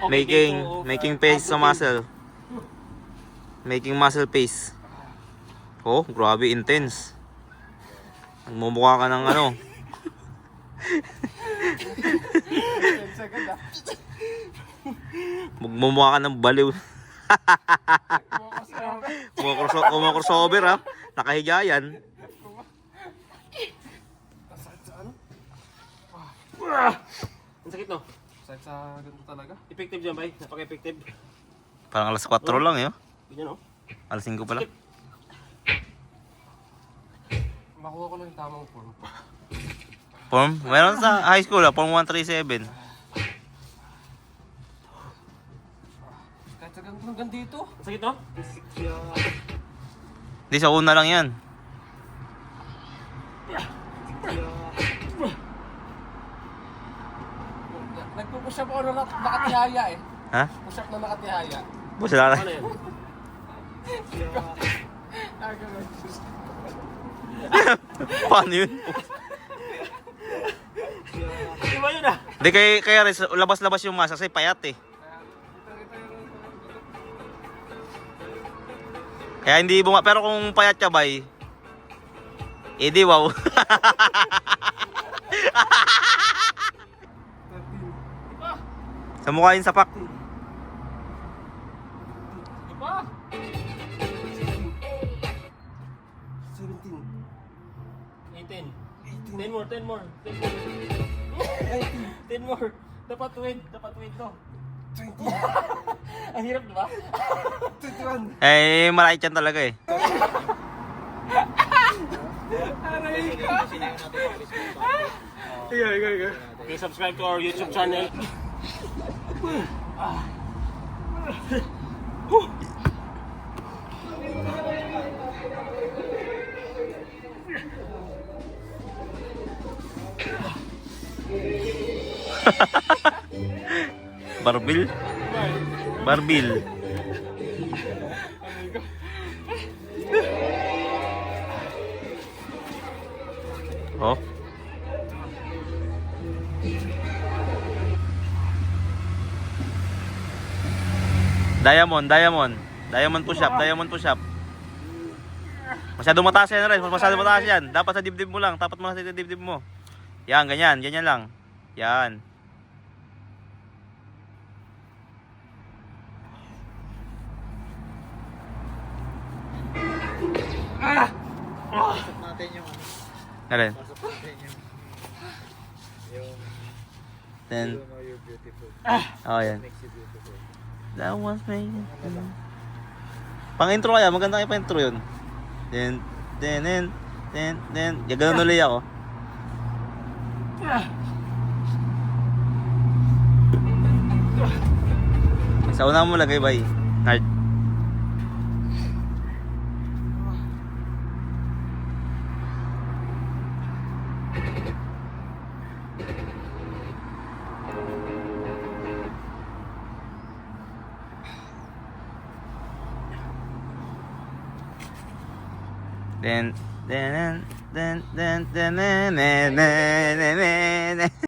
Making paste sa muscle. Making muscle paste. Oh, grabe intense. Magmumukha ka ng ano. Magmumukha ka ng baliw. Crossover ha. Nakahiga yan. Ang sakit no? Sakit sa ganito talaga. Effective dyan bay? Napaka-effective. Parang alas 4 lang eh. Ganyan no? Alas 5 pala. Makuha ko lang yung tamang form. Form? Meron sa high school form 137. Kahit sa ganito hanggang dito. Ang sakit no? Di sa una lang yan. Nagpo-push up ako na nakatihaya eh. Ha? Push up na nakatihaya. Busa lang. Ano yan? Paano yun? Iba yun ah. Hindi kaya rin labas-labas yung masa kasi payat eh. Kaya hindi pero kung payat ka bay, edi wow. Sa mukha yung sapak. Iba. 17. 10 more. 10 more. Dapat win to. 20. Ang hirap diba? 21. Eh, malait yan talaga eh. Aray ka. Iga. Okay, subscribe to our YouTube channel. Barbil. Oh. Diamond push up. Masyadong mataas yan rin. Masyadong mataas yan. Dapat sa dibdib mo lang. Tapat mo sa dibdib mo. Yan, ganyan lang. Yan. Pasok natin yung ano. Alin? Pasok natin yung Then, you know you're beautiful. oh yan. Makes you beautiful. That was me. Pang intro kaya, maganda kayo pa intro yun. Then. Gano'n ulit ako. Sa una mo lagay bay. Hard. Then